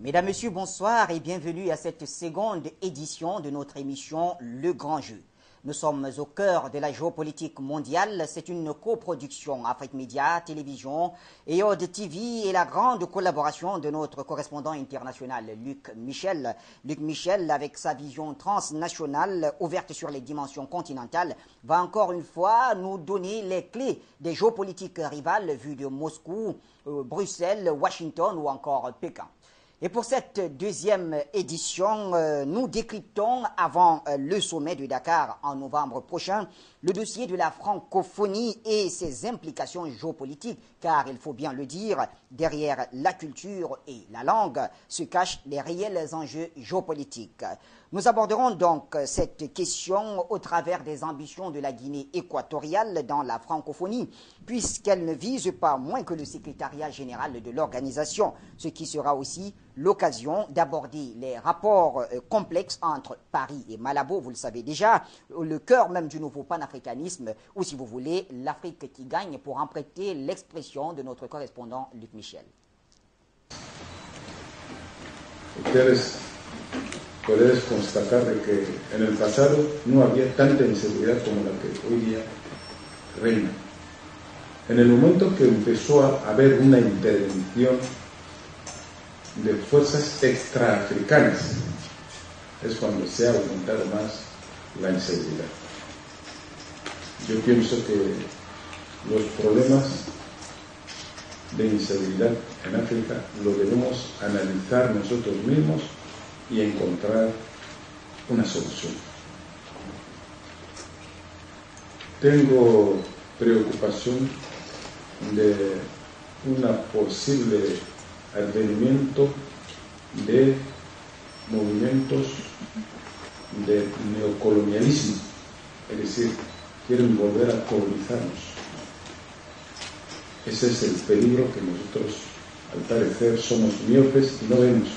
Mesdames, Messieurs, bonsoir et bienvenue à cette seconde édition de notre émission Le Grand Jeu. Nous sommes au cœur de la géopolitique mondiale. C'est une coproduction Afrique Média, Télévision et Aude TV et la grande collaboration de notre correspondant international Luc Michel. Luc Michel, avec sa vision transnationale ouverte sur les dimensions continentales, va encore une fois nous donner les clés des géopolitiques rivales vues de Moscou, Bruxelles, Washington ou encore Pékin. Et pour cette deuxième édition, nous décryptons avant le sommet de Dakar en novembre prochain le dossier de la francophonie et ses implications géopolitiques, car il faut bien le dire, derrière la culture et la langue se cachent les réels enjeux géopolitiques. Nous aborderons donc cette question au travers des ambitions de la Guinée équatoriale dans la francophonie, puisqu'elle ne vise pas moins que le secrétariat général de l'organisation, ce qui sera aussi l'occasion d'aborder les rapports complexes entre Paris et Malabo, vous le savez déjà, le cœur même du nouveau panafricanisme, ou si vous voulez, l'Afrique qui gagne, pour emprunter l'expression de notre correspondant Luc Michel. Puedes constatar de que en el pasado no había tanta inseguridad como la que hoy día reina. En el momento que empezó a haber una intervención de fuerzas extraafricanas, es cuando se ha aumentado más la inseguridad. Yo pienso que los problemas de inseguridad en África lo debemos analizar nosotros mismos y encontrar una solución. Tengo preocupación de un posible advenimiento de movimientos de neocolonialismo, es decir, quieren volver a colonizarnos. Ese es el peligro que nosotros, al parecer, somos miopes y no vemos.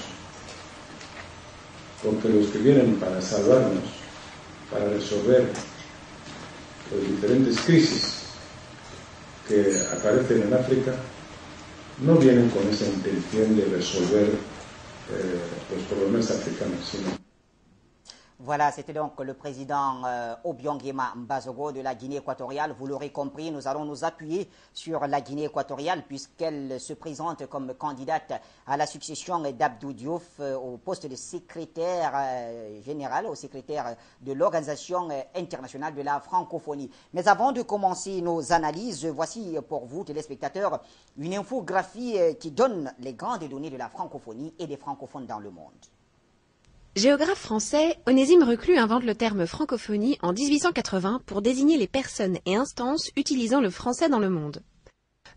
Porque los que vienen para salvarnos, para resolver las diferentes crisis que aparecen en África, no vienen con esa intención de resolver los problemas africanos, sino... Voilà, c'était donc le président Obiangema Mbazogo de la Guinée équatoriale. Vous l'aurez compris, nous allons nous appuyer sur la Guinée équatoriale puisqu'elle se présente comme candidate à la succession d'Abdou Diouf au poste de secrétaire général, au secrétaire de l'Organisation internationale de la francophonie. Mais avant de commencer nos analyses, voici pour vous, téléspectateurs, une infographie qui donne les grandes données de la francophonie et des francophones dans le monde. Géographe français, Onésime Reclus invente le terme francophonie en 1880 pour désigner les personnes et instances utilisant le français dans le monde.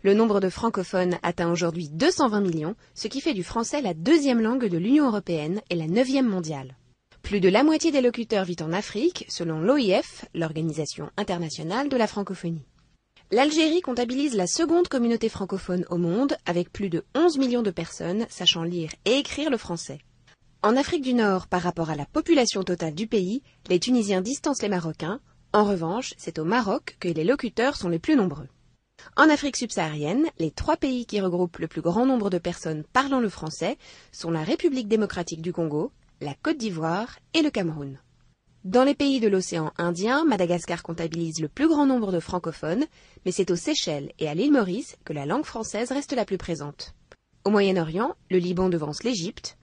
Le nombre de francophones atteint aujourd'hui 220 millions, ce qui fait du français la deuxième langue de l'Union européenne et la 9e mondiale. Plus de la moitié des locuteurs vit en Afrique, selon l'OIF, l'Organisation internationale de la francophonie. L'Algérie comptabilise la seconde communauté francophone au monde, avec plus de 11 millions de personnes sachant lire et écrire le français. En Afrique du Nord, par rapport à la population totale du pays, les Tunisiens distancent les Marocains. En revanche, c'est au Maroc que les locuteurs sont les plus nombreux. En Afrique subsaharienne, les 3 pays qui regroupent le plus grand nombre de personnes parlant le français sont la République démocratique du Congo, la Côte d'Ivoire et le Cameroun. Dans les pays de l'océan Indien, Madagascar comptabilise le plus grand nombre de francophones, mais c'est aux Seychelles et à l'île Maurice que la langue française reste la plus présente. Au Moyen-Orient, le Liban devance l'Égypte.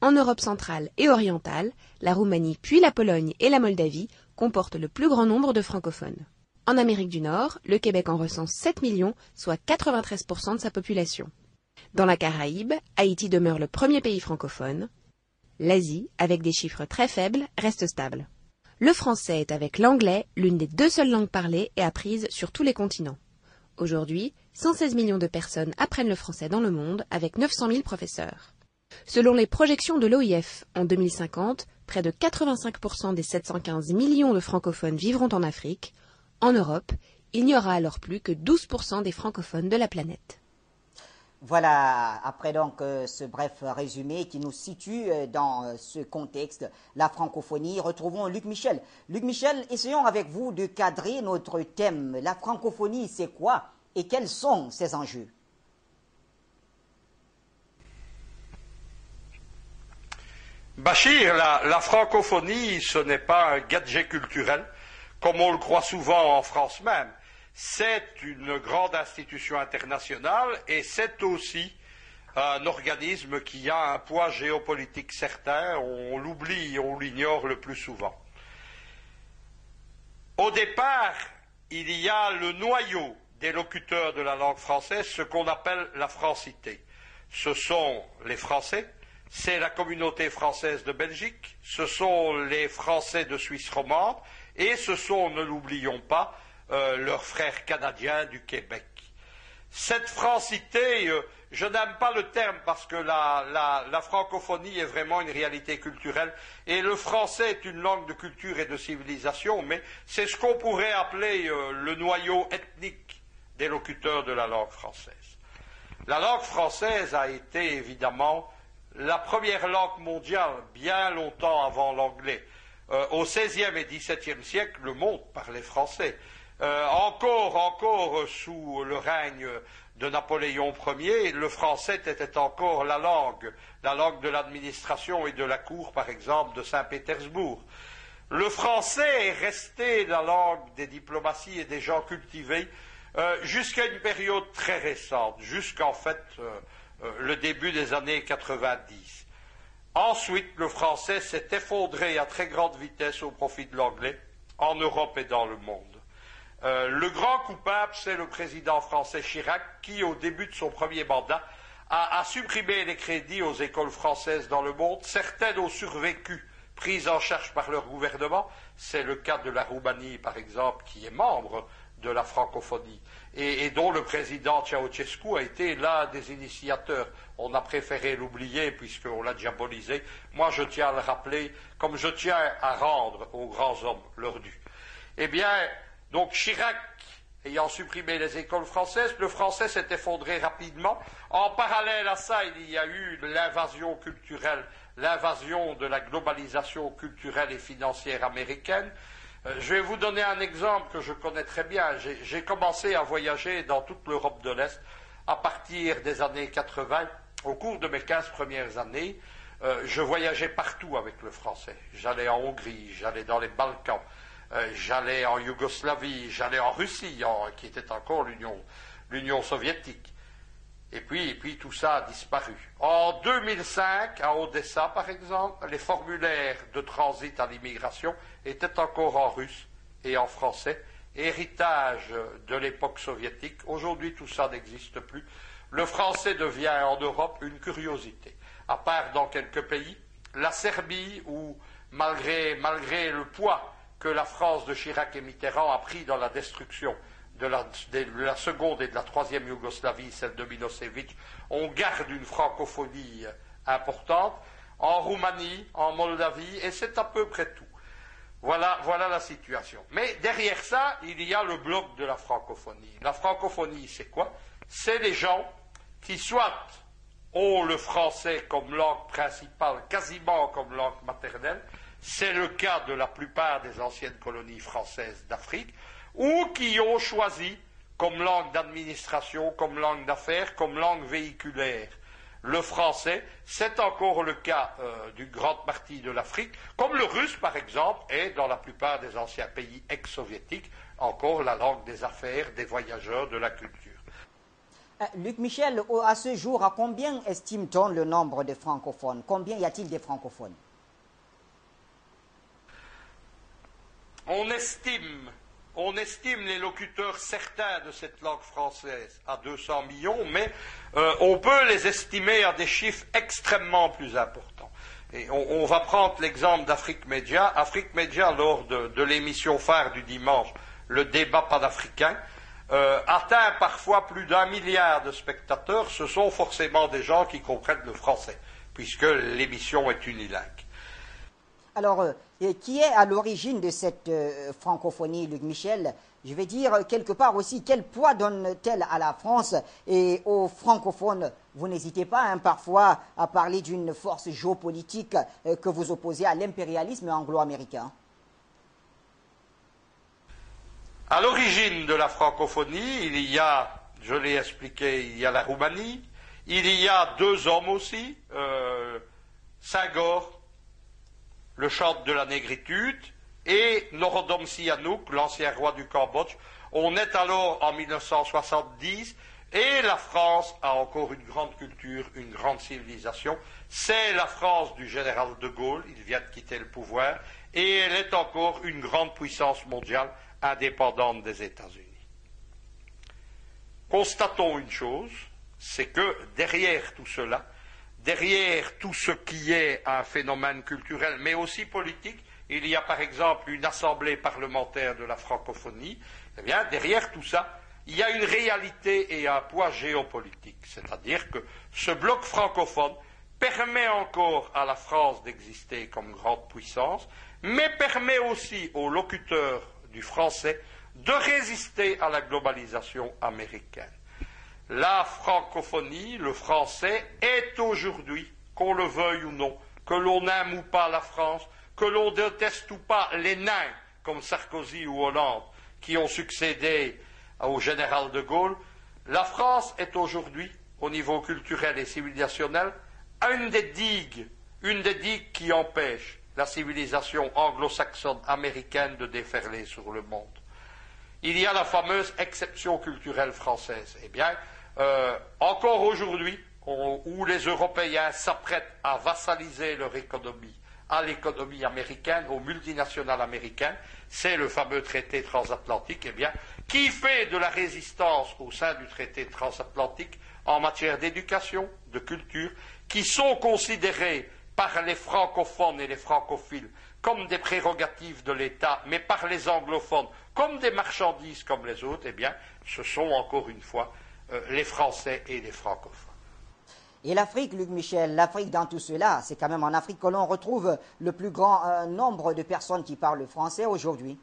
En Europe centrale et orientale, la Roumanie puis la Pologne et la Moldavie comportent le plus grand nombre de francophones. En Amérique du Nord, le Québec en recense 7 millions, soit 93% de sa population. Dans la Caraïbe, Haïti demeure le premier pays francophone. L'Asie, avec des chiffres très faibles, reste stable. Le français est avec l'anglais l'une des 2 seules langues parlées et apprises sur tous les continents. Aujourd'hui, 116 millions de personnes apprennent le français dans le monde avec 900 000 professeurs. Selon les projections de l'OIF, en 2050, près de 85% des 715 millions de francophones vivront en Afrique. En Europe, il n'y aura alors plus que 12% des francophones de la planète. Voilà, après donc ce bref résumé qui nous situe dans ce contexte, la francophonie, retrouvons Luc Michel. Luc Michel, essayons avec vous de cadrer notre thème. La francophonie, c'est quoi et quels sont ses enjeux? Bachir, la francophonie, ce n'est pas un gadget culturel, comme on le croit souvent en France même. C'est une grande institution internationale et c'est aussi un organisme qui a un poids géopolitique certain. On l'oublie, on l'ignore le plus souvent. Au départ, il y a le noyau des locuteurs de la langue française, ce qu'on appelle la francité. Ce sont les Français, c'est la communauté française de Belgique, ce sont les Français de Suisse romande, et ce sont, ne l'oublions pas, leurs frères canadiens du Québec. Cette francité, je n'aime pas le terme parce que la francophonie est vraiment une réalité culturelle, et le français est une langue de culture et de civilisation, mais c'est ce qu'on pourrait appeler le noyau ethnique des locuteurs de la langue française. La langue française a été évidemment la première langue mondiale bien longtemps avant l'anglais. Au XVIe et XVIIe siècle, le monde parlait français. Encore sous le règne de Napoléon Ier, le français était encore la langue de l'administration et de la cour, par exemple, de Saint-Pétersbourg. Le français est resté la langue des diplomaties et des gens cultivés jusqu'à une période très récente, jusqu'en fait le début des années 90. Ensuite, le français s'est effondré à très grande vitesse au profit de l'anglais, en Europe et dans le monde. Le grand coupable, c'est le président français Chirac, qui, au début de son premier mandat, a supprimé les crédits aux écoles françaises dans le monde. Certaines ont survécu, prises en charge par leur gouvernement. C'est le cas de la Roumanie, par exemple, qui est membre de la francophonie, et dont le président Ceausescu a été l'un des initiateurs. On a préféré l'oublier puisqu'on l'a diabolisé. Moi, je tiens à le rappeler, comme je tiens à rendre aux grands hommes leur dû. Eh bien, donc Chirac ayant supprimé les écoles françaises, le français s'est effondré rapidement. En parallèle à ça, il y a eu l'invasion culturelle, l'invasion de la globalisation culturelle et financière américaine. Je vais vous donner un exemple que je connais très bien. J'ai commencé à voyager dans toute l'Europe de l'Est à partir des années 80. Au cours de mes 15 premières années, je voyageais partout avec le français. J'allais en Hongrie, j'allais dans les Balkans, j'allais en Yougoslavie, j'allais en Russie, qui était encore l'Union soviétique. Et puis tout ça a disparu. En 2005, à Odessa par exemple, les formulaires de transit à l'immigration étaient encore en russe et en français, héritage de l'époque soviétique. Aujourd'hui, tout ça n'existe plus. Le français devient en Europe une curiosité. À part dans quelques pays, la Serbie, où malgré le poids que la France de Chirac et Mitterrand a pris dans la destruction de la seconde et de la troisième Yougoslavie, celle de Milosevic, on garde une francophonie importante. En Roumanie, en Moldavie, et c'est à peu près tout. Voilà la situation. Mais derrière ça, il y a le bloc de la francophonie. La francophonie, c'est quoi? C'est les gens qui soit ont le français comme langue principale, quasiment comme langue maternelle, c'est le cas de la plupart des anciennes colonies françaises d'Afrique, ou qui ont choisi comme langue d'administration, comme langue d'affaires, comme langue véhiculaire le français. C'est encore le cas d'une grande partie de l'Afrique, comme le russe par exemple, et dans la plupart des anciens pays ex-soviétiques, encore la langue des affaires, des voyageurs, de la culture. Luc Michel, à ce jour, à combien estime-t-on le nombre de francophones? Combien y a-t-il de francophones? On estime les locuteurs certains de cette langue française à 200 millions, mais on peut les estimer à des chiffres extrêmement plus importants. Et on va prendre l'exemple d'Afrique Média. Afrique Média, lors de l'émission phare du dimanche, le débat panafricain, atteint parfois plus d'1 milliard de spectateurs. Ce sont forcément des gens qui comprennent le français, puisque l'émission est unilingue. Alors, qui est à l'origine de cette francophonie, Luc Michel? Je vais dire quelque part aussi, quel poids donne-t-elle à la France et aux francophones? Vous n'hésitez pas parfois à parler d'une force géopolitique que vous opposez à l'impérialisme anglo-américain. À l'origine de la francophonie, il y a, je l'ai expliqué, il y a la Roumanie, il y a deux hommes aussi, Senghor le chant de la négritude, et Norodom Sihanouk, l'ancien roi du Cambodge. On est alors en 1970, et la France a encore une grande culture, une grande civilisation. C'est la France du général de Gaulle, il vient de quitter le pouvoir, et elle est encore une grande puissance mondiale indépendante des États-Unis. Constatons une chose, c'est que derrière tout cela, derrière tout ce qui est un phénomène culturel, mais aussi politique, il y a par exemple une assemblée parlementaire de la francophonie, eh bien, derrière tout ça, il y a une réalité et un poids géopolitique. C'est-à-dire que ce bloc francophone permet encore à la France d'exister comme grande puissance, mais permet aussi aux locuteurs du français de résister à la globalisation américaine. La francophonie, le français, est aujourd'hui, qu'on le veuille ou non, que l'on aime ou pas la France, que l'on déteste ou pas les nains, comme Sarkozy ou Hollande, qui ont succédé au général de Gaulle, la France est aujourd'hui, au niveau culturel et civilisationnel, une des digues qui empêche la civilisation anglo-saxonne américaine de déferler sur le monde. Il y a la fameuse exception culturelle française. Eh bien, encore aujourd'hui, où les Européens s'apprêtent à vassaliser leur économie à l'économie américaine, aux multinationales américaines, c'est le fameux traité transatlantique, eh bien, qui fait de la résistance au sein du traité transatlantique en matière d'éducation, de culture, qui sont considérés par les francophones et les francophiles comme des prérogatives de l'État, mais par les anglophones comme des marchandises comme les autres, eh bien, ce sont encore une fois les Français et les francophones. Et l'Afrique, Luc Michel, l'Afrique dans tout cela, c'est quand même en Afrique que l'on retrouve le plus grand nombre de personnes qui parlent le français aujourd'hui.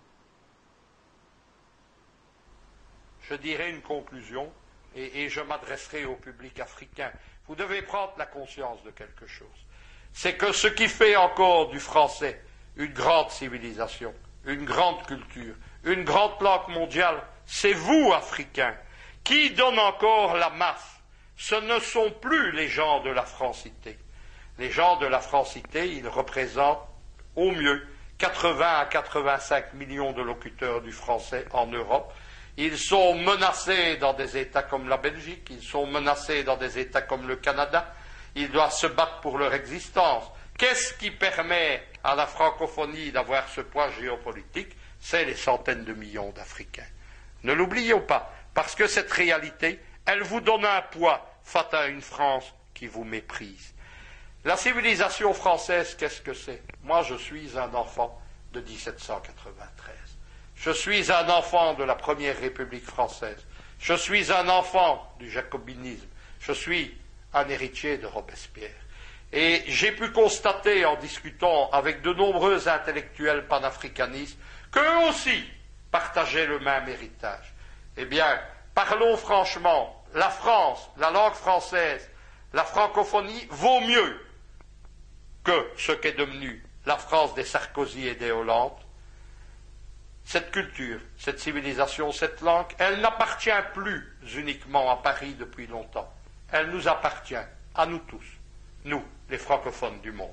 Je dirais une conclusion, et je m'adresserai au public africain. Vous devez prendre la conscience de quelque chose. C'est que ce qui fait encore du français une grande civilisation, une grande culture, une grande langue mondiale, c'est vous, Africains, qui donne encore la masse. Ce ne sont plus les gens de la francité. Les gens de la francité, ils représentent au mieux 80 à 85 millions de locuteurs du français en Europe. Ils sont menacés dans des États comme la Belgique, ils sont menacés dans des États comme le Canada. Ils doivent se battre pour leur existence. Qu'est-ce qui permet à la francophonie d'avoir ce poids géopolitique? C'est les centaines de millions d'Africains. Ne l'oublions pas, parce que cette réalité, elle vous donne un poids face à une France qui vous méprise. La civilisation française, qu'est-ce que c'est? Moi, je suis un enfant de 1793. Je suis un enfant de la Première République française. Je suis un enfant du jacobinisme. Je suis un héritier de Robespierre. Et j'ai pu constater, en discutant avec de nombreux intellectuels panafricanistes, qu'eux aussi partageaient le même héritage. Eh bien, parlons franchement, la France, la langue française, la francophonie vaut mieux que ce qu'est devenu la France des Sarkozy et des Hollande. Cette culture, cette civilisation, cette langue, elle n'appartient plus uniquement à Paris depuis longtemps. Elle nous appartient, à nous tous, nous, les francophones du monde.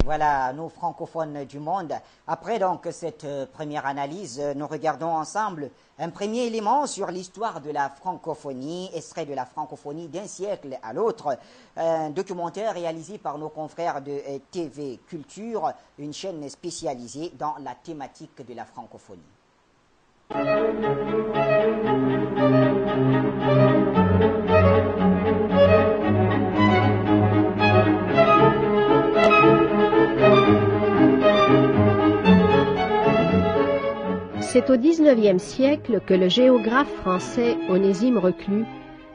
Voilà, nos francophones du monde. Après donc cette première analyse, nous regardons ensemble un premier élément sur l'histoire de la francophonie, extrait de la francophonie d'un siècle à l'autre, un documentaire réalisé par nos confrères de TV Culture, une chaîne spécialisée dans la thématique de la francophonie. C'est au XIXe siècle que le géographe français Onésime Reclus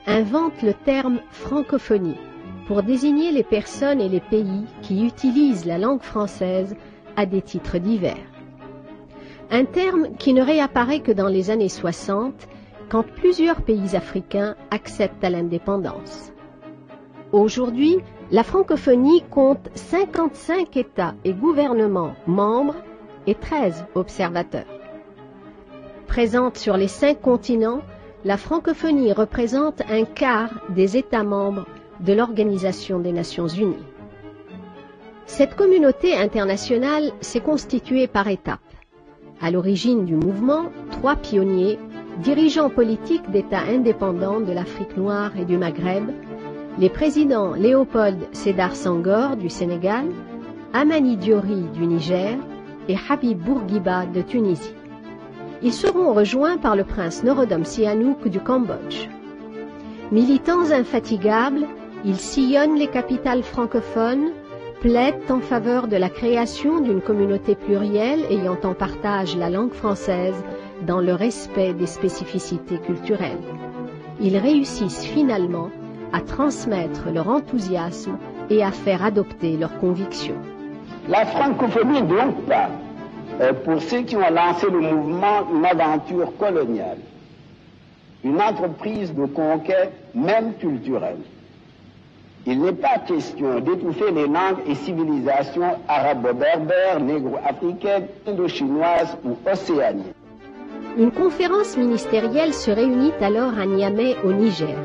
invente le terme francophonie pour désigner les personnes et les pays qui utilisent la langue française à des titres divers. Un terme qui ne réapparaît que dans les années 60, quand plusieurs pays africains accèdent à l'indépendance. Aujourd'hui, la francophonie compte 55 États et gouvernements membres et 13 observateurs. Présente sur les 5 continents, la francophonie représente un quart des États membres de l'Organisation des Nations Unies. Cette communauté internationale s'est constituée par étapes. À l'origine du mouvement, 3 pionniers, dirigeants politiques d'États indépendants de l'Afrique noire et du Maghreb, les présidents Léopold Sédar Senghor du Sénégal, Amani Diori du Niger et Habib Bourguiba de Tunisie. Ils seront rejoints par le prince Norodom Sihanouk du Cambodge. Militants infatigables, ils sillonnent les capitales francophones, plaident en faveur de la création d'une communauté plurielle ayant en partage la langue française dans le respect des spécificités culturelles. Ils réussissent finalement à transmettre leur enthousiasme et à faire adopter leurs convictions. La francophonie donc pas, pour ceux qui ont lancé le mouvement, une aventure coloniale, une entreprise de conquête même culturelle. Il n'est pas question d'étouffer les langues et civilisations arabo-berbères, négro-africaines, indo-chinoises ou océaniennes. Une conférence ministérielle se réunit alors à Niamey, au Niger,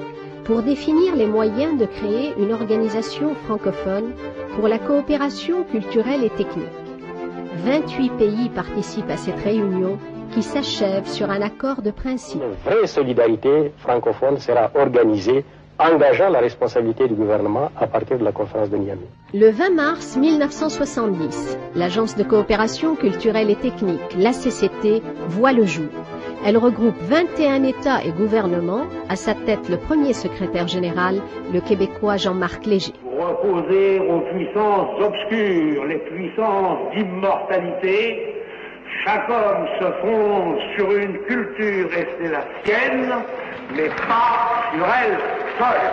pour définir les moyens de créer une organisation francophone pour la coopération culturelle et technique. 28 pays participent à cette réunion qui s'achève sur un accord de principe. Une vraie solidarité francophone sera organisée, engageant la responsabilité du gouvernement à partir de la conférence de Niamey. Le 20 mars 1970, l'Agence de coopération culturelle et technique, l'ACCT, voit le jour. Elle regroupe 21 États et gouvernements, à sa tête le premier secrétaire général, le Québécois Jean-Marc Léger. Pour opposer aux puissances obscures les puissances d'immortalité, chaque homme se fonde sur une culture et c'est la sienne, mais pas sur elle seule.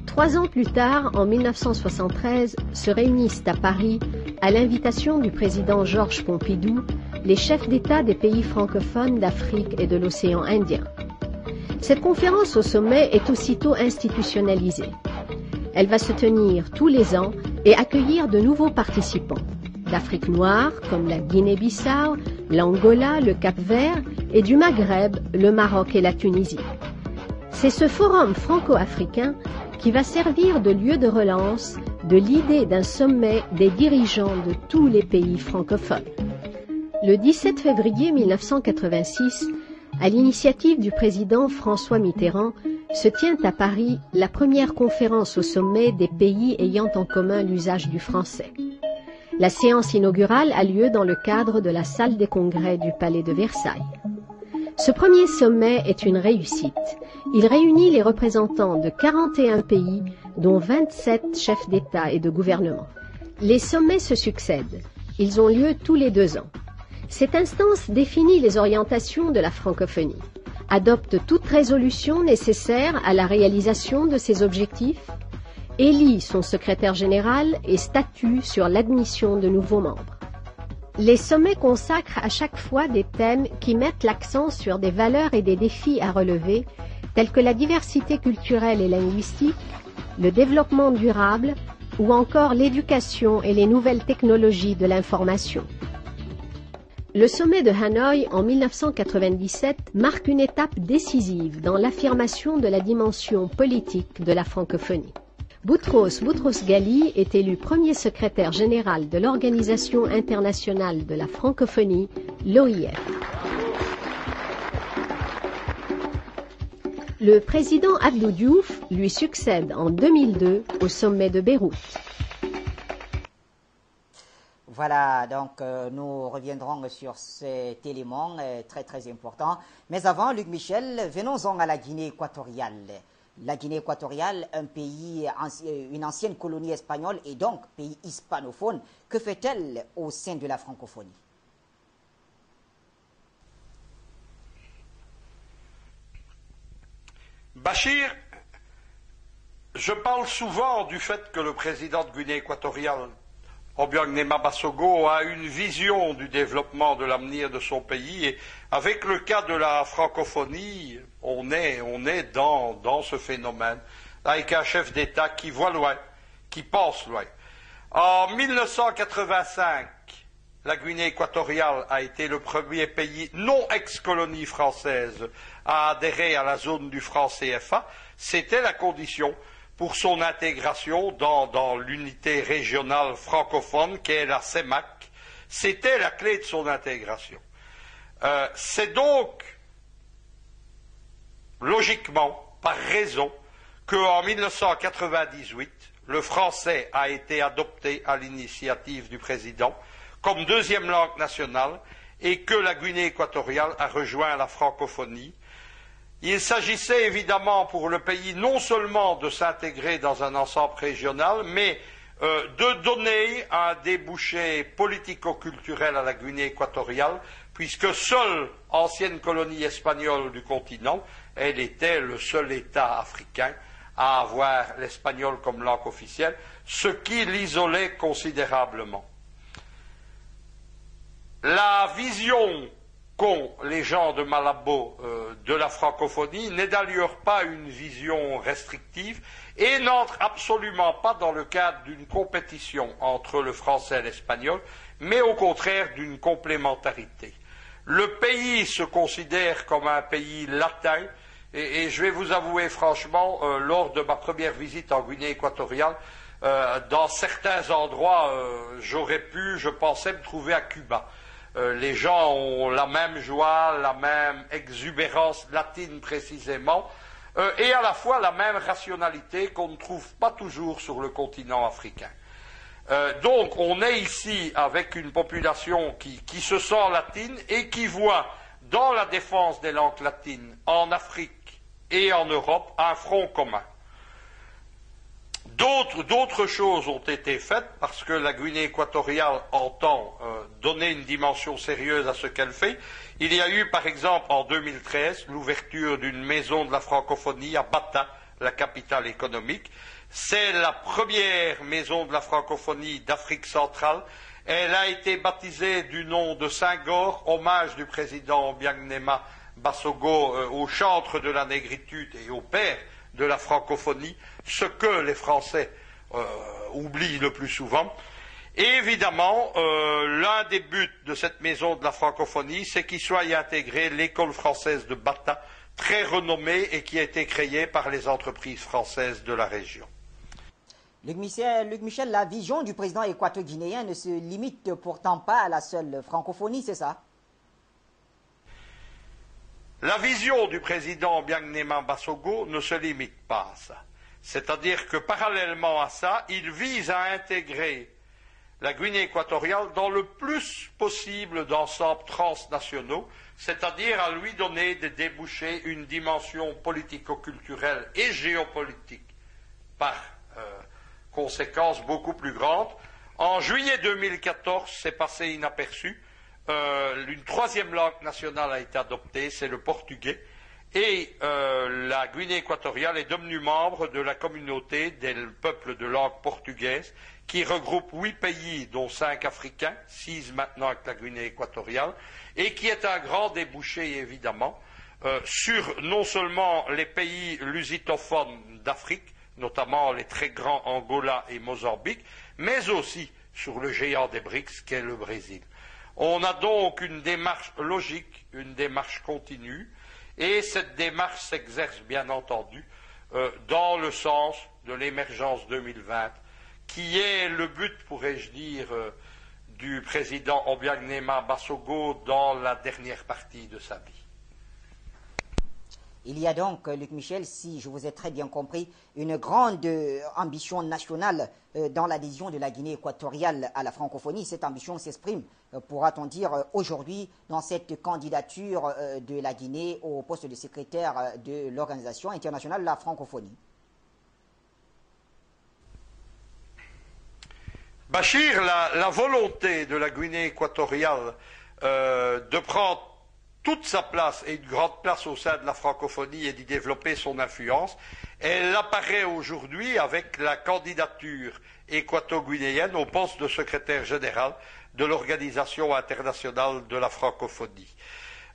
3 ans plus tard, en 1973, se réunissent à Paris, à l'invitation du président Georges Pompidou, les chefs d'État des pays francophones d'Afrique et de l'océan Indien. Cette conférence au sommet est aussitôt institutionnalisée. Elle va se tenir tous les ans et accueillir de nouveaux participants, d'Afrique noire comme la Guinée-Bissau, l'Angola, le Cap-Vert et du Maghreb, le Maroc et la Tunisie. C'est ce forum franco-africain qui va servir de lieu de relance de l'idée d'un sommet des dirigeants de tous les pays francophones. Le 17 février 1986, à l'initiative du président François Mitterrand, se tient à Paris la première conférence au sommet des pays ayant en commun l'usage du français. La séance inaugurale a lieu dans le cadre de la salle des congrès du Palais de Versailles. Ce premier sommet est une réussite. Il réunit les représentants de 41 pays, dont 27 chefs d'État et de gouvernement. Les sommets se succèdent. Ils ont lieu tous les 2 ans. Cette instance définit les orientations de la francophonie, adopte toute résolution nécessaire à la réalisation de ces objectifs, élit son secrétaire général et statue sur l'admission de nouveaux membres. Les sommets consacrent à chaque fois des thèmes qui mettent l'accent sur des valeurs et des défis à relever, tels que la diversité culturelle et linguistique, le développement durable ou encore l'éducation et les nouvelles technologies de l'information. Le sommet de Hanoï en 1997 marque une étape décisive dans l'affirmation de la dimension politique de la francophonie. Boutros Boutros-Ghali est élu premier secrétaire général de l'Organisation internationale de la francophonie, l'OIF. Le président Abdou Diouf lui succède en 2002 au sommet de Beyrouth. Voilà, donc nous reviendrons sur cet élément très très important. Mais avant, Luc Michel, venons-en à la Guinée équatoriale. La Guinée équatoriale, un pays, une ancienne colonie espagnole et donc pays hispanophone, que fait-elle au sein de la francophonie? Bachir, je parle souvent du fait que le président de Guinée équatoriale, Obiang Nema Bassogo, a une vision du développement de l'avenir de son pays. Et avec le cas de la francophonie, on est dans ce phénomène, avec un chef d'État qui voit loin, qui pense loin. En 1985, la Guinée équatoriale a été le premier pays non ex-colonie française à adhérer à la zone du franc CFA, c'était la condition pour son intégration dans l'unité régionale francophone qui est la CEMAC. C'était la clé de son intégration. C'est donc logiquement, par raison, qu'en 1998, le français a été adopté à l'initiative du président comme deuxième langue nationale et que la Guinée équatoriale a rejoint la francophonie. Il s'agissait évidemment pour le pays non seulement de s'intégrer dans un ensemble régional, mais de donner un débouché politico-culturel à la Guinée équatoriale, puisque seule ancienne colonie espagnole du continent, elle était le seul État africain à avoir l'espagnol comme langue officielle, ce qui l'isolait considérablement. La vision qu'ont les gens de Malabo de la francophonie n'est d'ailleurs pas une vision restrictive et n'entre absolument pas dans le cadre d'une compétition entre le français et l'espagnol, mais au contraire d'une complémentarité. Le pays se considère comme un pays latin et je vais vous avouer franchement, lors de ma première visite en Guinée équatoriale, dans certains endroits, je pensais me trouver à Cuba. Les gens ont la même joie, la même exubérance latine précisément, et à la fois la même rationalité qu'on ne trouve pas toujours sur le continent africain. Donc on est ici avec une population qui se sent latine et qui voit dans la défense des langues latines en Afrique et en Europe un front commun. D'autres choses ont été faites parce que la Guinée équatoriale entend donner une dimension sérieuse à ce qu'elle fait. Il y a eu par exemple en 2013 l'ouverture d'une maison de la francophonie à Bata, la capitale économique. C'est la première maison de la francophonie d'Afrique centrale. Elle a été baptisée du nom de Senghor, hommage du président Obiang-Néma Basogo au chantre de la négritude et au père de la francophonie, ce que les Français oublient le plus souvent. Et évidemment, l'un des buts de cette maison de la francophonie, c'est qu'il soit y intégré l'école française de Bata, très renommée et qui a été créée par les entreprises françaises de la région. Luc Michel, la vision du président équato-guinéen ne se limite pourtant pas à la seule francophonie, c'est ça? La vision du président Obiang-Néma Basogo ne se limite pas à ça. C'est-à-dire que parallèlement à ça, il vise à intégrer la Guinée équatoriale dans le plus possible d'ensembles transnationaux, c'est-à-dire à lui donner des débouchés, une dimension politico-culturelle et géopolitique par conséquence beaucoup plus grande. En juillet 2014, c'est passé inaperçu. Une troisième langue nationale a été adoptée, c'est le portugais, et la Guinée équatoriale est devenue membre de la communauté des peuples de langue portugaise, qui regroupe 8 pays, dont 5 africains, 6 maintenant avec la Guinée équatoriale, et qui est un grand débouché, évidemment, sur non seulement les pays lusitophones d'Afrique, notamment les très grands Angola et Mozambique, mais aussi sur le géant des BRICS, qu'est le Brésil. On a donc une démarche logique, une démarche continue, et cette démarche s'exerce bien entendu dans le sens de l'émergence 2020, qui est le but, pourrais-je dire, du président Obiang-Néma Basogo dans la dernière partie de sa vie. Il y a donc, Luc Michel, si je vous ai très bien compris, une grande ambition nationale dans l'adhésion de la Guinée équatoriale à la francophonie. Cette ambition s'exprime, pourra-t-on dire, aujourd'hui dans cette candidature de la Guinée au poste de secrétaire de l'Organisation internationale de la francophonie. Bachir, la volonté de la Guinée équatoriale de prendre toute sa place et une grande place au sein de la francophonie et d'y développer son influence, elle apparaît aujourd'hui avec la candidature équato-guinéenne au poste de secrétaire général de l'Organisation internationale de la francophonie.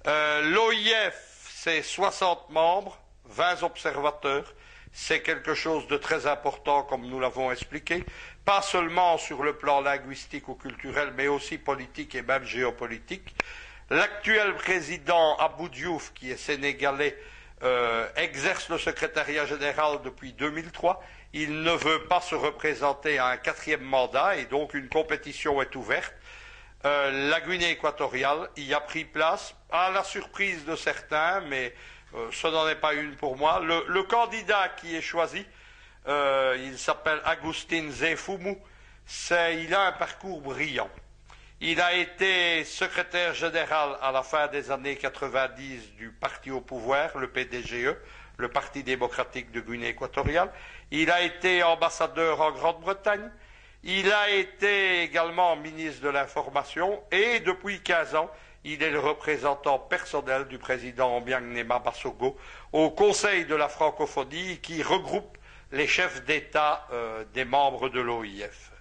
L'OIF, c'est 60 membres, 20 observateurs, c'est quelque chose de très important comme nous l'avons expliqué. pas seulement sur le plan linguistique ou culturel, mais aussi politique et même géopolitique. L'actuel président Abdou Diouf, qui est sénégalais, exerce le secrétariat général depuis 2003. Il ne veut pas se représenter à un 4e mandat et donc une compétition est ouverte. La Guinée équatoriale y a pris place, à la surprise de certains, mais ce n'en est pas une pour moi. Le candidat qui est choisi, il s'appelle Agustin Zefoumou, il a un parcours brillant. Il a été secrétaire général à la fin des années 90 du parti au pouvoir, le PDGE, le Parti démocratique de Guinée équatoriale. Il a été ambassadeur en Grande-Bretagne. Il a été également ministre de l'Information et depuis 15 ans, il est le représentant personnel du président Ambiang-Nema Basogo au Conseil de la francophonie qui regroupe les chefs d'État des membres de l'OIF.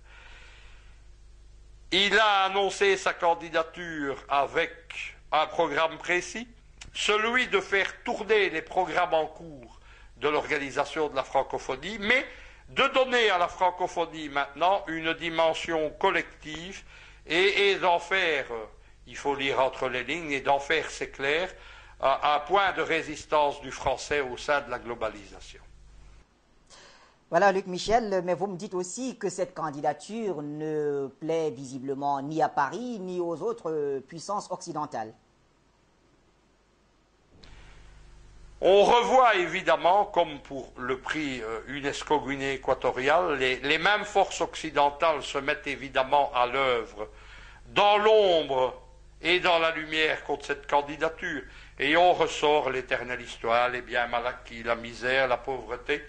Il a annoncé sa candidature avec un programme précis, celui de faire tourner les programmes en cours de l'organisation de la francophonie, mais de donner à la francophonie maintenant une dimension collective et d'en faire, il faut lire entre les lignes, et d'en faire, c'est clair, un point de résistance du français au sein de la globalisation. Voilà, Luc Michel, mais vous me dites aussi que cette candidature ne plaît visiblement ni à Paris, ni aux autres puissances occidentales. On revoit évidemment, comme pour le prix UNESCO Guinée équatoriale, les mêmes forces occidentales se mettent évidemment à l'œuvre dans l'ombre et dans la lumière contre cette candidature. Et on ressort l'éternelle histoire, les biens mal acquis, la misère, la pauvreté.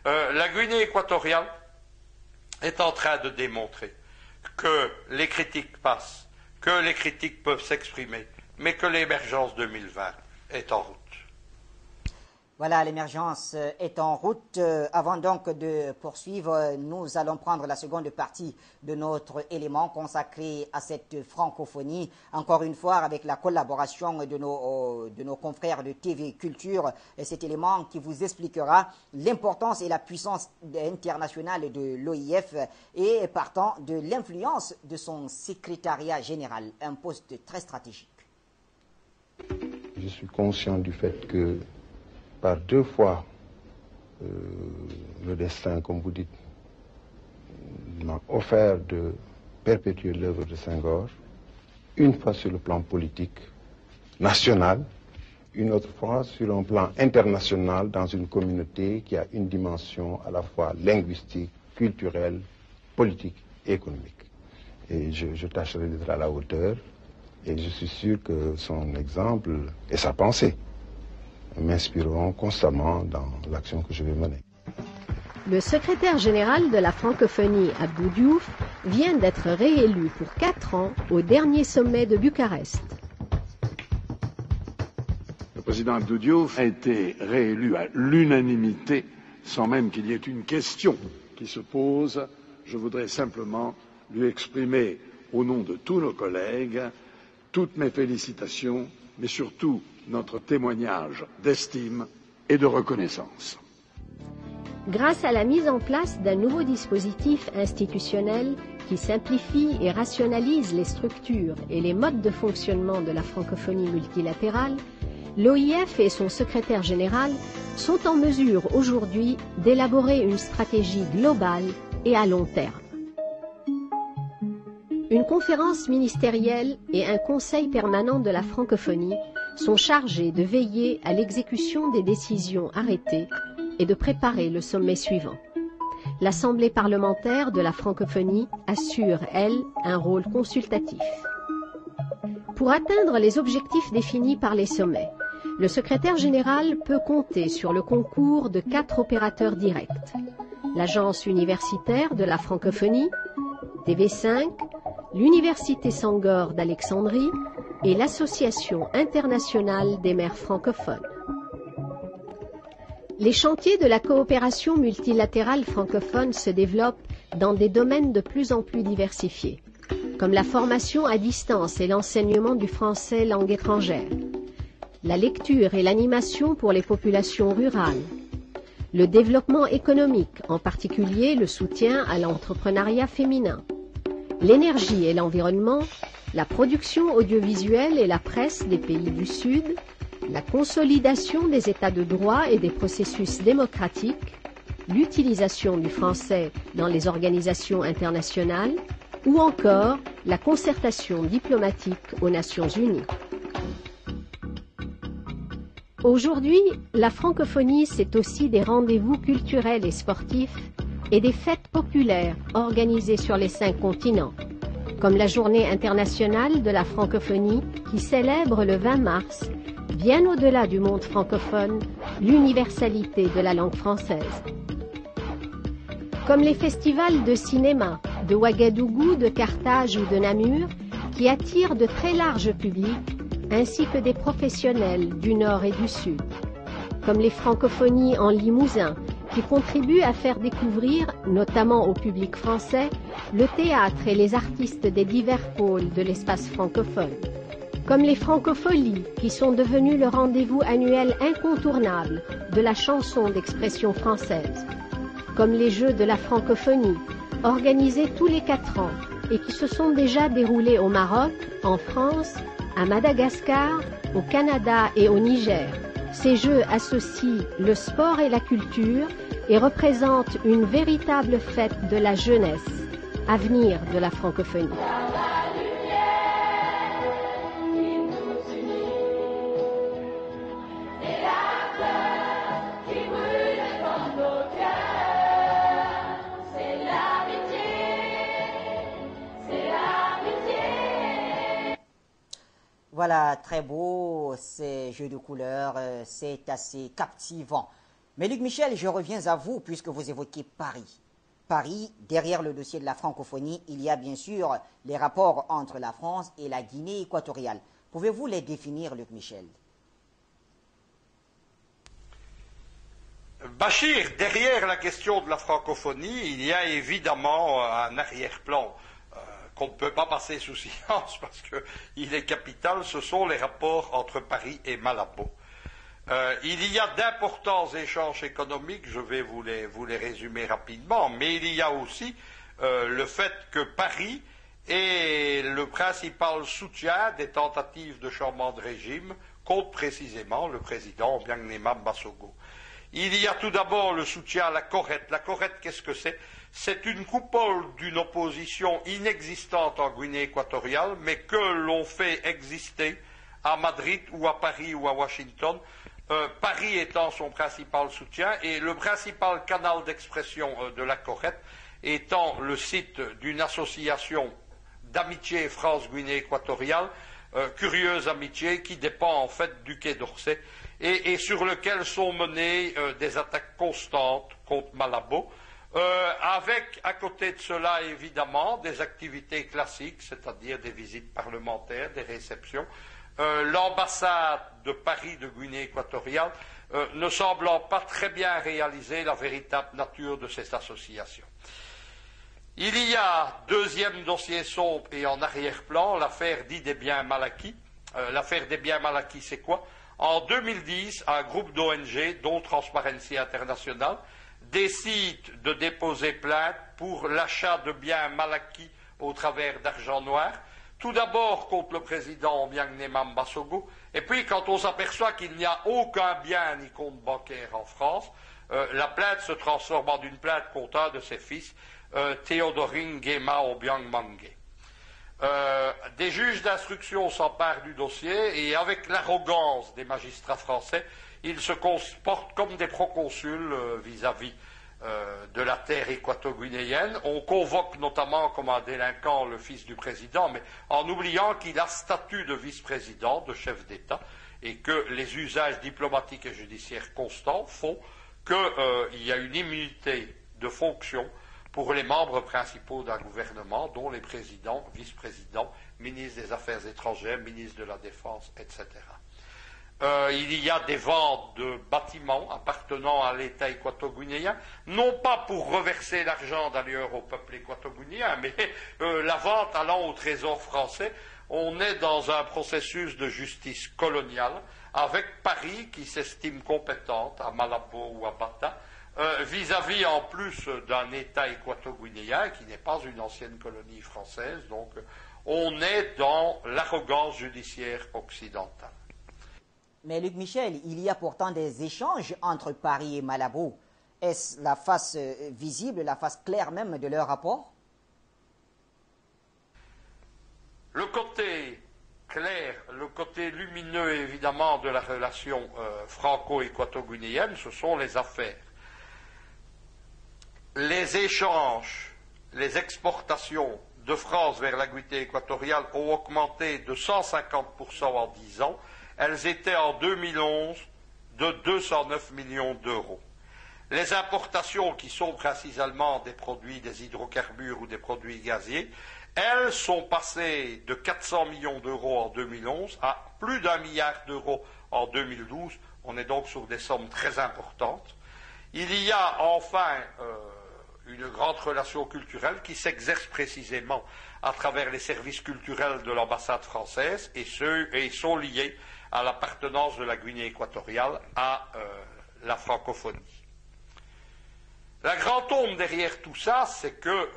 La Guinée équatoriale est en train de démontrer que les critiques passent, que les critiques peuvent s'exprimer, mais que l'émergence 2020 est en route. Voilà, l'émergence est en route. Avant donc de poursuivre, nous allons prendre la seconde partie de notre élément consacré à cette francophonie. Encore une fois, avec la collaboration de nos confrères de TV Culture, et cet élément qui vous expliquera l'importance et la puissance internationale de l'OIF et partant de l'influence de son secrétariat général, un poste très stratégique. Je suis conscient du fait que par 2 fois, le destin, comme vous dites, m'a offert de perpétuer l'œuvre de Senghor, une fois sur le plan politique national, une autre fois sur un plan international dans une communauté qui a une dimension à la fois linguistique, culturelle, politique et économique. Et je tâcherai d'être à la hauteur et je suis sûr que son exemple et sa pensée m'inspireront constamment dans l'action que je vais mener. Le secrétaire général de la francophonie, Abdou Diouf, vient d'être réélu pour 4 ans au dernier sommet de Bucarest. Le président Abdou Diouf a été réélu à l'unanimité, sans même qu'il y ait une question qui se pose. Je voudrais simplement lui exprimer, au nom de tous nos collègues, toutes mes félicitations, mais surtout notre témoignage d'estime et de reconnaissance. Grâce à la mise en place d'un nouveau dispositif institutionnel qui simplifie et rationalise les structures et les modes de fonctionnement de la francophonie multilatérale, l'OIF et son secrétaire général sont en mesure aujourd'hui d'élaborer une stratégie globale et à long terme. Une conférence ministérielle et un conseil permanent de la francophonie sont chargés de veiller à l'exécution des décisions arrêtées et de préparer le sommet suivant. L'Assemblée parlementaire de la francophonie assure, elle, un rôle consultatif. Pour atteindre les objectifs définis par les sommets, le secrétaire général peut compter sur le concours de 4 opérateurs directs: l'Agence universitaire de la francophonie, TV5, l'Université Senghor d'Alexandrie et l'Association internationale des maires francophones. Les chantiers de la coopération multilatérale francophone se développent dans des domaines de plus en plus diversifiés, comme la formation à distance et l'enseignement du français langue étrangère, la lecture et l'animation pour les populations rurales, le développement économique, en particulier le soutien à l'entrepreneuriat féminin, l'énergie et l'environnement, la production audiovisuelle et la presse des pays du Sud, la consolidation des états de droit et des processus démocratiques, l'utilisation du français dans les organisations internationales ou encore la concertation diplomatique aux Nations Unies. Aujourd'hui, la francophonie, c'est aussi des rendez-vous culturels et sportifs et des fêtes populaires organisées sur les 5 continents, comme la Journée internationale de la francophonie qui célèbre le 20 mars, bien au-delà du monde francophone, l'universalité de la langue française. Comme les festivals de cinéma de Ouagadougou, de Carthage ou de Namur, qui attirent de très larges publics, ainsi que des professionnels du Nord et du Sud. Comme les francophonies en Limousin, qui contribuent à faire découvrir, notamment au public français, le théâtre et les artistes des divers pôles de l'espace francophone. Comme les francopholies, qui sont devenues le rendez-vous annuel incontournable de la chanson d'expression française. Comme les Jeux de la francophonie, organisés tous les 4 ans et qui se sont déjà déroulés au Maroc, en France, à Madagascar, au Canada et au Niger. Ces Jeux associent le sport et la culture et représentent une véritable fête de la jeunesse, avenir de la francophonie. Voilà, très beau, ces jeux de couleurs, c'est assez captivant. Mais Luc Michel, je reviens à vous puisque vous évoquez Paris. Paris, derrière le dossier de la francophonie, il y a bien sûr les rapports entre la France et la Guinée équatoriale. Pouvez-vous les définir, Luc Michel? Bachir, derrière la question de la francophonie, il y a évidemment un arrière-plan qu'on ne peut pas passer sous silence parce qu'il est capital, ce sont les rapports entre Paris et Malabo. Il y a d'importants échanges économiques, je vais vous les résumer rapidement, mais il y a aussi le fait que Paris est le principal soutien des tentatives de changement de régime contre précisément le président Obiang-Nema Mbasogo. Il y a tout d'abord le soutien à la Corrète. La Corrète, qu'est-ce que c'est? C'est une coupole d'une opposition inexistante en Guinée équatoriale, mais que l'on fait exister à Madrid ou à Paris ou à Washington, Paris étant son principal soutien, et le principal canal d'expression de la Corrète étant le site d'une association d'amitié France-Guinée équatoriale, Curieuse Amitié, qui dépend en fait du Quai d'Orsay, et sur lequel sont menées des attaques constantes contre Malabo, avec à côté de cela évidemment des activités classiques, c'est-à-dire des visites parlementaires, des réceptions, l'ambassade de Paris de Guinée équatoriale ne semblant pas très bien réaliser la véritable nature de cette association. Il y a, deuxième dossier sombre et en arrière-plan, l'affaire dite des biens mal acquis. L'affaire des biens mal acquis, c'est quoi? En 2010, un groupe d'ONG, dont Transparency International, décide de déposer plainte pour l'achat de biens mal acquis au travers d'argent noir. Tout d'abord contre le président Obiang-Nema Mbasogo, et puis quand on s'aperçoit qu'il n'y a aucun bien ni compte bancaire en France, la plainte se transforme en une plainte contre un de ses fils, Théodorin Nguema Obiang Mangue. Des juges d'instruction s'emparent du dossier et avec l'arrogance des magistrats français, ils se comportent comme des proconsuls vis-à-vis de la terre équato-guinéenne. On convoque notamment comme un délinquant le fils du président, mais en oubliant qu'il a statut de vice-président, de chef d'État, et que les usages diplomatiques et judiciaires constants font qu'il y a une immunité de fonction pour les membres principaux d'un gouvernement, dont les présidents, vice-présidents, ministres des Affaires étrangères, ministres de la Défense, etc. Il y a des ventes de bâtiments appartenant à l'État équato-guinéen, non pas pour reverser l'argent d'ailleurs au peuple équato-guinéen, mais la vente allant au trésor français. On est dans un processus de justice coloniale, avec Paris qui s'estime compétente, à Malabo ou à Bata, vis-à-vis en plus d'un État équato-guinéen qui n'est pas une ancienne colonie française. Donc on est dans l'arrogance judiciaire occidentale. Mais Luc Michel, il y a pourtant des échanges entre Paris et Malabo. Est-ce la face visible, la face claire même de leur rapport? Le côté clair, le côté lumineux évidemment de la relation franco-équato-guinéenne, ce sont les affaires. Les échanges, les exportations de France vers la Guinée équatoriale ont augmenté de 150% en 10 ans. Elles étaient en 2011 de 209 millions d'euros. Les importations, qui sont principalement des produits, des hydrocarbures ou des produits gaziers, elles sont passées de 400 millions d'euros en 2011 à plus d'1 milliard d'euros en 2012. On est donc sur des sommes très importantes. Il y a enfin une grande relation culturelle qui s'exerce précisément à travers les services culturels de l'ambassade française et sont liés à l'appartenance de la Guinée équatoriale à la francophonie. La grande ombre derrière tout ça, c'est que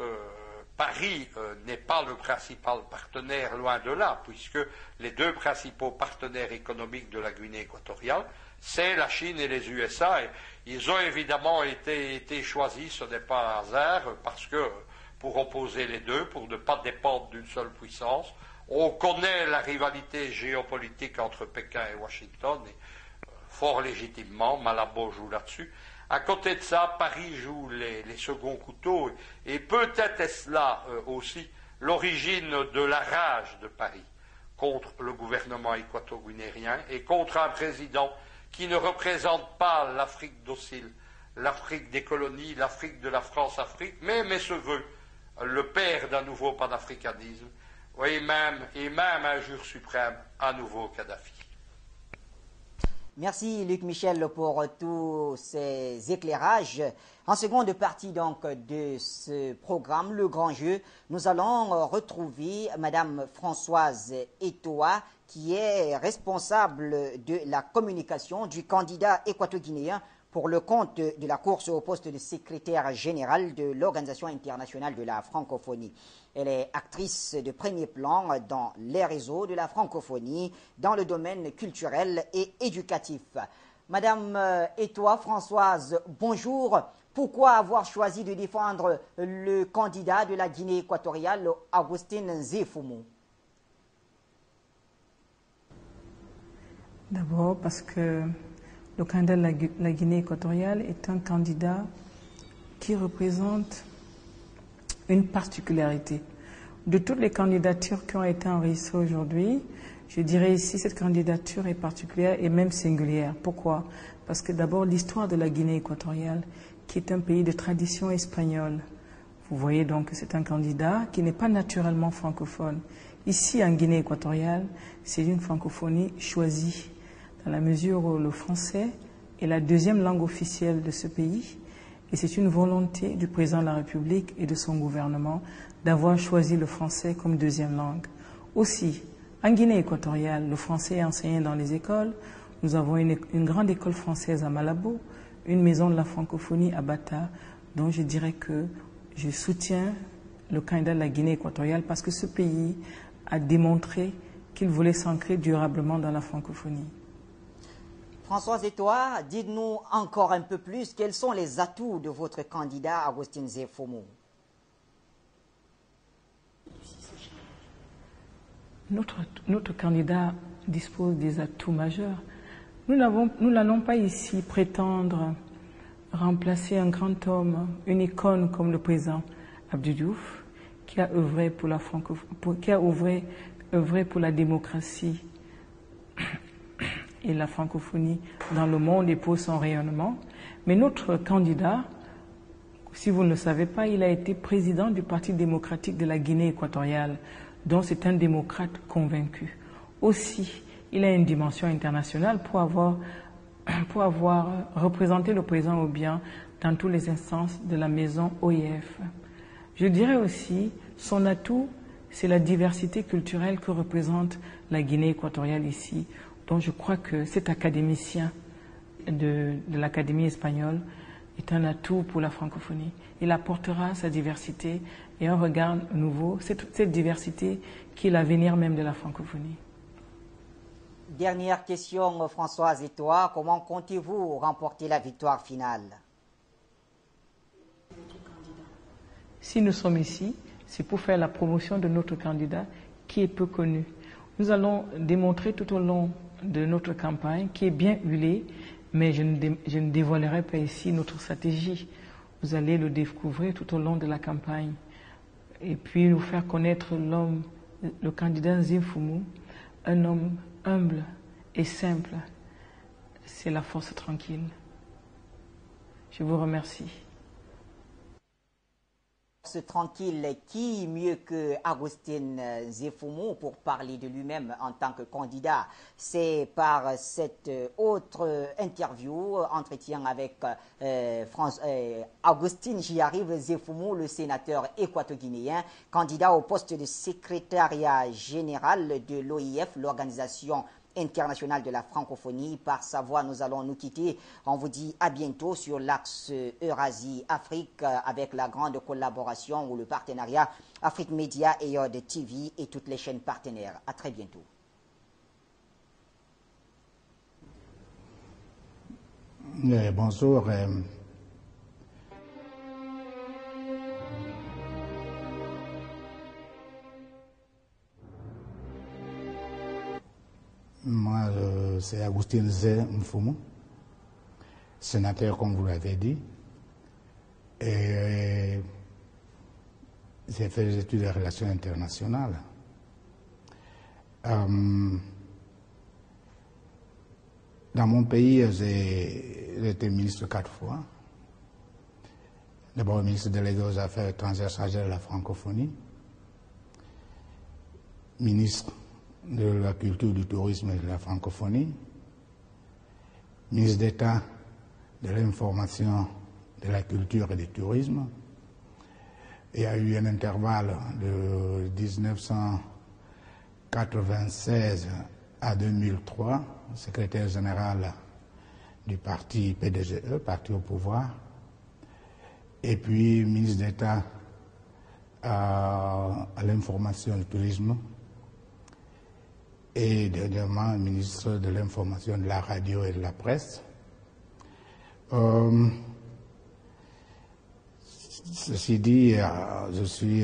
Paris n'est pas le principal partenaire, loin de là, puisque les deux principaux partenaires économiques de la Guinée équatoriale, c'est la Chine et les USA. Et ils ont évidemment été choisis, ce n'est pas un hasard, parce que pour opposer les deux, pour ne pas dépendre d'une seule puissance, on connaît la rivalité géopolitique entre Pékin et Washington, et fort légitimement, Malabo joue là-dessus. À côté de ça, Paris joue les seconds couteaux, et peut-être est-ce là aussi l'origine de la rage de Paris contre le gouvernement équato-guinéen et contre un président qui ne représente pas l'Afrique docile, l'Afrique des colonies, l'Afrique de la France-Afrique, mais se veut le père d'un nouveau panafricanisme, et même un jour suprême, un nouveau Kadhafi. Merci Luc Michel pour tous ces éclairages. En seconde partie donc de ce programme, Le Grand Jeu, nous allons retrouver Madame Françoise Etoa, qui est responsable de la communication du candidat équato-guinéen pour le compte de la course au poste de secrétaire général de l'Organisation internationale de la francophonie. Elle est actrice de premier plan dans les réseaux de la francophonie, dans le domaine culturel et éducatif. Madame Etoa Françoise, bonjour. Pourquoi avoir choisi de défendre le candidat de la Guinée équatoriale, Augustin Nzé-Fumo? D'abord parce que le candidat de la Guinée équatoriale est un candidat qui représente une particularité. De toutes les candidatures qui ont été enregistrées aujourd'hui, je dirais ici cette candidature est particulière et même singulière. Pourquoi? Parce que d'abord l'histoire de la Guinée équatoriale, qui est un pays de tradition espagnole. Vous voyez donc que c'est un candidat qui n'est pas naturellement francophone. Ici, en Guinée équatoriale, c'est une francophonie choisie, dans la mesure où le français est la deuxième langue officielle de ce pays. Et c'est une volonté du président de la République et de son gouvernement d'avoir choisi le français comme deuxième langue. Aussi, en Guinée équatoriale, le français est enseigné dans les écoles. Nous avons une grande école française à Malabo, une maison de la francophonie à Bata, dont je dirais que je soutiens le candidat de la Guinée équatoriale parce que ce pays a démontré qu'il voulait s'ancrer durablement dans la francophonie. Françoise Etoa, dites-nous encore un peu plus, quels sont les atouts de votre candidat Augustin Nzé-Fumo? Notre candidat dispose des atouts majeurs. Nous n'allons pas ici prétendre remplacer un grand homme, une icône comme le président Abdou Diouf, qui a œuvré pour la œuvré pour la démocratie et la francophonie dans le monde et pour son rayonnement. Mais notre candidat, si vous ne le savez pas, il a été président du Parti démocratique de la Guinée équatoriale, dont c'est un démocrate convaincu. Aussi, il a une dimension internationale pour avoir représenté le président Obiang dans toutes les instances de la maison OIF. Je dirais aussi, son atout, c'est la diversité culturelle que représente la Guinée équatoriale ici, dont je crois que cet académicien de l'Académie espagnole est un atout pour la francophonie. Il apportera sa diversité et un regard nouveau, cette diversité qui est l'avenir même de la francophonie. Dernière question, Françoise, et toi, comment comptez-vous remporter la victoire finale? Si nous sommes ici, c'est pour faire la promotion de notre candidat qui est peu connu. Nous allons démontrer tout au long de notre campagne qui est bien huilée, mais je ne dévoilerai pas ici notre stratégie. Vous allez le découvrir tout au long de la campagne. Et puis nous faire connaître l'homme, le candidat Nzimfumu, un homme humble et simple. C'est la force tranquille. Je vous remercie. Tranquille, qui mieux que Agustin Nzimfumu pour parler de lui-même en tant que candidat? C'est par cette autre interview, entretien avec Agustin, j'y arrive, Nzimfumu, le sénateur équato-guinéen, candidat au poste de secrétariat général de l'OIF, l'Organisation internationale de la francophonie. Par sa voix, nous allons nous quitter. On vous dit à bientôt sur l'axe Eurasie-Afrique avec la grande collaboration ou le partenariat Afrique Média et Yod TV et toutes les chaînes partenaires. À très bientôt. Bonjour. Moi, c'est Agustin Nzimfumu, sénateur, comme vous l'avez dit. Et j'ai fait des études de relations internationales. Dans mon pays, j'ai été ministre 4 fois. D'abord ministre délégué aux Affaires étrangères chargé de la francophonie, ministre de la culture, du tourisme et de la francophonie, ministre d'État de l'information, de la culture et du tourisme. Il y a eu un intervalle de 1996 à 2003, secrétaire général du parti PDGE, parti au pouvoir, et puis ministre d'État à l'information et du tourisme, et dernièrement ministre de l'information, de la radio et de la presse. Ceci dit, je suis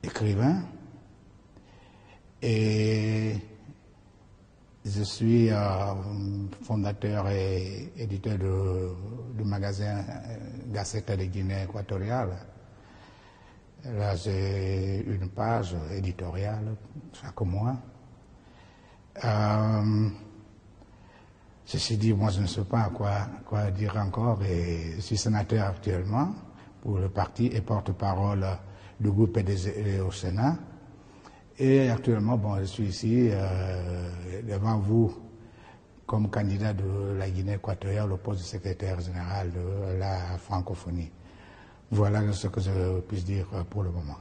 écrivain et je suis fondateur et éditeur du magazin Gaceta de Guinée équatoriale. Là, j'ai une page éditoriale chaque mois. Ceci dit, moi je ne sais pas quoi dire encore et je suis sénateur actuellement pour le parti et porte-parole du groupe PDG au Sénat. Et actuellement, bon, je suis ici devant vous comme candidat de la Guinée équatoriale au poste de secrétaire général de la francophonie. Voilà ce que je puisse dire pour le moment.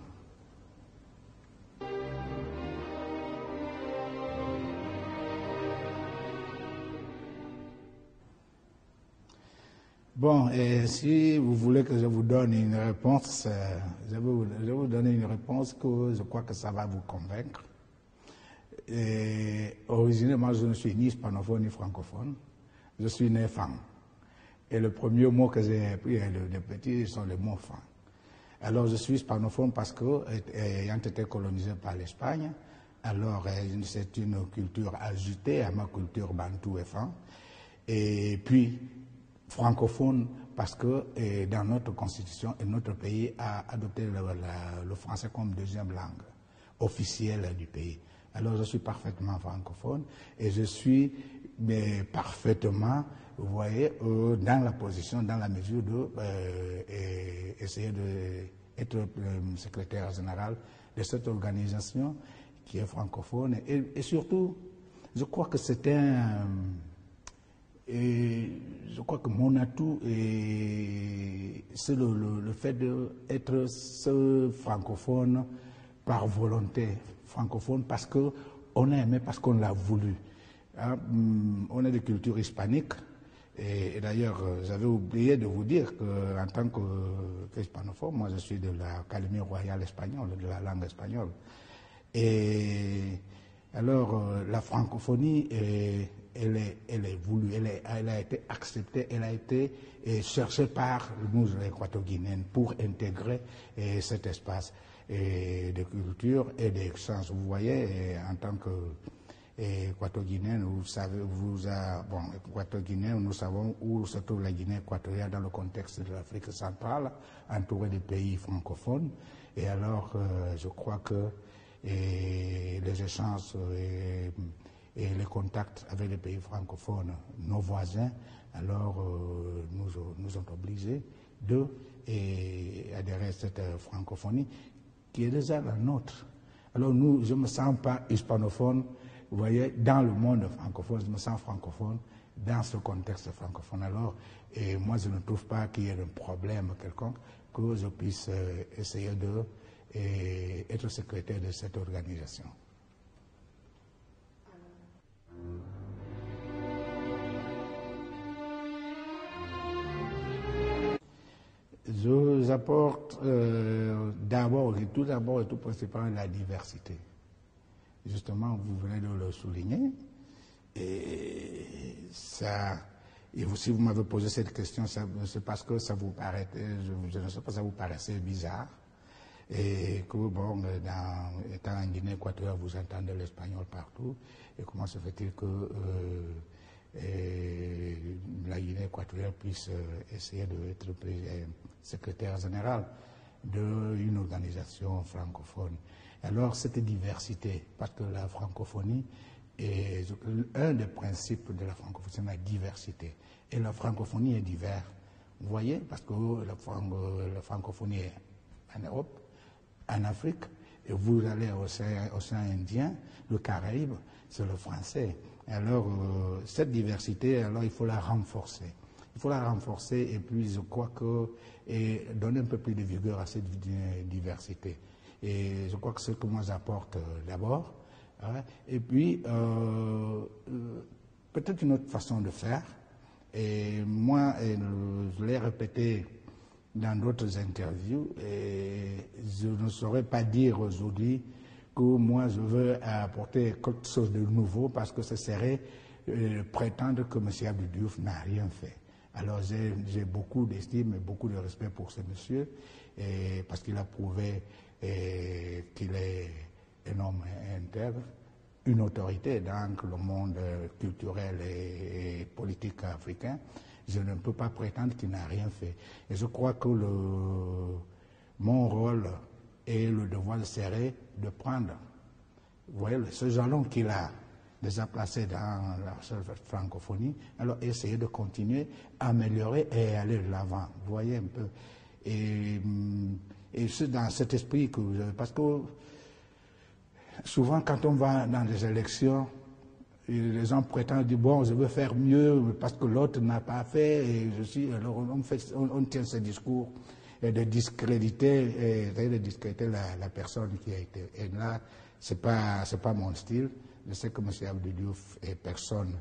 Bon, et si vous voulez que je vous donne une réponse, je vais vous donner une réponse que je crois que ça va vous convaincre. Originalement, je ne suis ni hispanophone ni francophone. Je suis né fan. Et le premier mot que j'ai appris de petit sont les mots fan. Alors, je suis hispanophone parce que, ayant été colonisé par l'Espagne, alors c'est une culture ajoutée à ma culture bantou et fan. Et puis, francophone parce que dans notre constitution et notre pays a adopté le français comme deuxième langue officielle du pays. Alors je suis parfaitement francophone et je suis parfaitement, vous voyez, dans la position, dans la mesure de essayer d'être secrétaire général de cette organisation qui est francophone et surtout, je crois que c'est je crois que mon atout, c'est le fait d'être ce francophone par volonté, francophone parce qu'on a aimé, parce qu'on l'a voulu. Hein, on est de culture hispanique Et d'ailleurs, j'avais oublié de vous dire qu'en tant qu'hispanophone, moi je suis de l'Académie royale espagnole, de la langue espagnole. Et alors, la francophonie, elle est voulue, elle a été acceptée, elle a été cherchée par nous, les Équato-Guinéens, pour intégrer cet espace de culture et d'échange. Vous voyez, en tant que Équato-Guinéen, vous savez, Équato-Guinéen, nous savons où se trouve la Guinée équatoriale dans le contexte de l'Afrique centrale, entourée de pays francophones. Et alors, je crois que les échanges et les contacts avec les pays francophones, nos voisins, alors nous sont obligés d'adhérer à cette francophonie qui est déjà la nôtre. Alors je ne me sens pas hispanophone, vous voyez, dans le monde francophone, je me sens francophone dans ce contexte francophone. Alors, moi je ne trouve pas qu'il y ait un problème quelconque que je puisse essayer d'être secrétaire de cette organisation. Je apporte tout d'abord et tout principalement la diversité. Justement, vous venez de le souligner. Et si vous m'avez posé cette question, c'est parce que ça vous paraît, je ne sais pas, ça vous paraissait bizarre. Et que, bon, étant en Guinée équatoriale, vous entendez l'espagnol partout. Et comment se fait-il que la Guinée équatoriale puisse essayer d'être secrétaire général d'une organisation francophone? Alors, cette diversité, parce que la francophonie, un des principes de la francophonie, c'est la diversité. Et la francophonie est diverse. Vous voyez, parce que la francophonie est en Europe, en Afrique, et vous allez au océan Indien, le Caraïbe, c'est le français. Alors, cette diversité, alors il faut la renforcer. Il faut la renforcer et puis je crois que donner un peu plus de vigueur à cette diversité. Et je crois que c'est ce que moi j'apporte d'abord. Hein. Et puis, peut-être une autre façon de faire. Et moi, je l'ai répété dans d'autres interviews, et je ne saurais pas dire aujourd'hui que moi je veux apporter quelque chose de nouveau parce que ce serait prétendre que M. Abdou Diouf n'a rien fait. Alors j'ai beaucoup d'estime et beaucoup de respect pour ce monsieur parce qu'il a prouvé qu'il est un homme intègre, une autorité dans le monde culturel et politique africain. Je ne peux pas prétendre qu'il n'a rien fait. Et je crois que mon rôle et le devoir serait de prendre, vous voyez, ce jalon qu'il a déjà placé dans la francophonie, alors essayer de continuer, améliorer et aller de l'avant. Vous voyez un peu. Et c'est dans cet esprit que vous avez, parce que souvent quand on va dans des élections, les gens prétendent dire bon, je veux faire mieux parce que l'autre n'a pas fait. Et alors on tient ce discours et de discréditer, la personne qui a été. Et là, c'est pas mon style. Je sais que M. Abdou Diouf et personne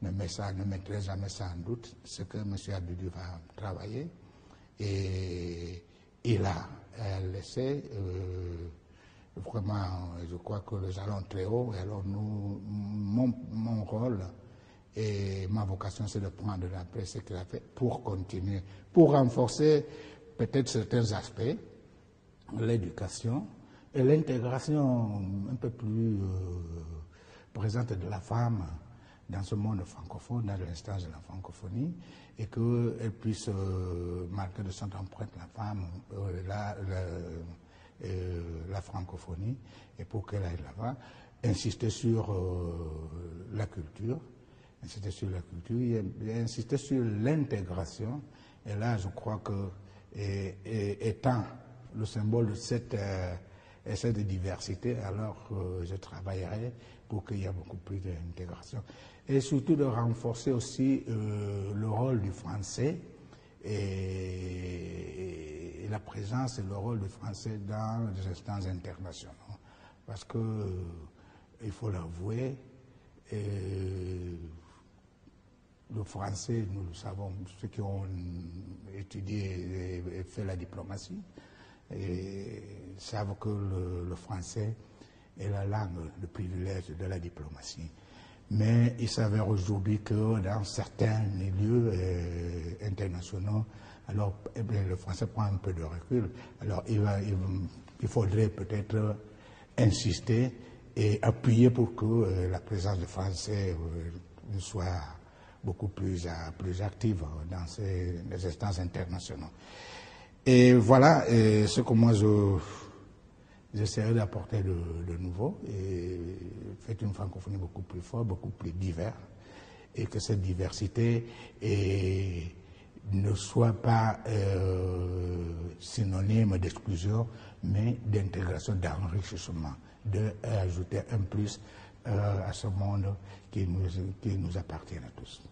ne mettrait jamais ça en doute. C'est que M. Abdou Diouf a travaillé et il a laissé. Vraiment, je crois que nous allons très haut. Et alors, mon rôle et ma vocation, c'est de prendre après ce qu'il a fait pour continuer, pour renforcer peut-être certains aspects, l'éducation et l'intégration un peu plus présente de la femme dans ce monde francophone, dans l'instance de la francophonie, et qu'elle puisse marquer de son empreinte la femme, la francophonie, et pour qu'elle aille là-bas, insister sur la culture, et insister sur l'intégration. Et là, je crois que, étant le symbole de cette diversité, alors je travaillerai pour qu'il y ait beaucoup plus d'intégration. Et surtout de renforcer aussi le rôle du français et la présence et le rôle du français dans les instances internationales. Parce que, il faut l'avouer, le français, nous le savons, ceux qui ont étudié et fait la diplomatie, et savent que le français est la langue de privilège de la diplomatie. Mais il s'avère aujourd'hui que dans certains milieux internationaux, alors le français prend un peu de recul. Alors il faudrait peut-être insister et appuyer pour que la présence du français soit beaucoup plus active dans les instances internationales. Et voilà ce que moi j'essaierai d'apporter de nouveau et faire une francophonie beaucoup plus forte, beaucoup plus diverse, et que cette diversité ne soit pas synonyme d'exclusion, mais d'intégration, d'enrichissement, d'ajouter un plus à ce monde qui nous appartient à tous.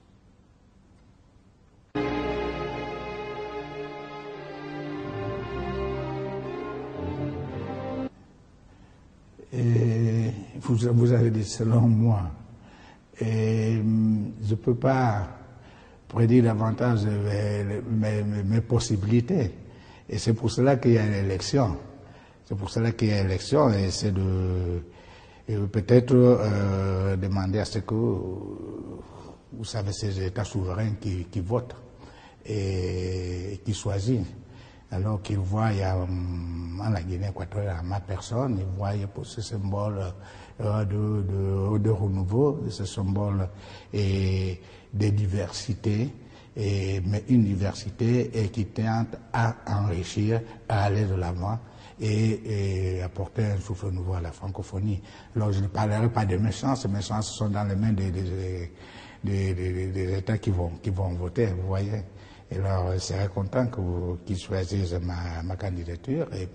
Et vous avez dit selon moi, et je ne peux pas prédire davantage mes possibilités. Et c'est pour cela qu'il y a l'élection. C'est pour cela qu'il y a l'élection, et c'est de peut-être demander à ce que, vous savez, ces États souverains qui votent et qui choisissent. Alors qu'ils voient en la Guinée équatoriale, ma personne, ils voient pour ce symbole de renouveau, ce symbole de diversité, mais une diversité qui tente à enrichir, à aller de l'avant et apporter un souffle nouveau à la francophonie. Alors je ne parlerai pas de méchances, les méchances sont dans les mains des États qui vont voter, vous voyez. Et alors, je serais content qu'ils choisissent ma candidature et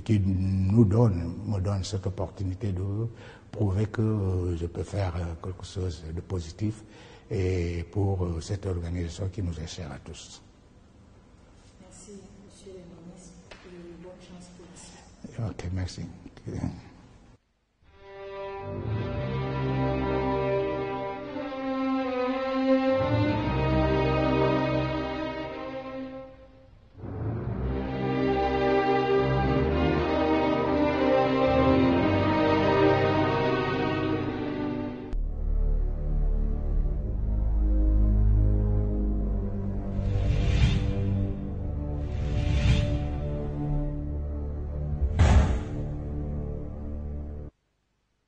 qu'ils me donnent cette opportunité de prouver que je peux faire quelque chose de positif et pour cette organisation qui nous est chère à tous. Merci, monsieur le ministre, et bonne chance pour ici. Ok, merci.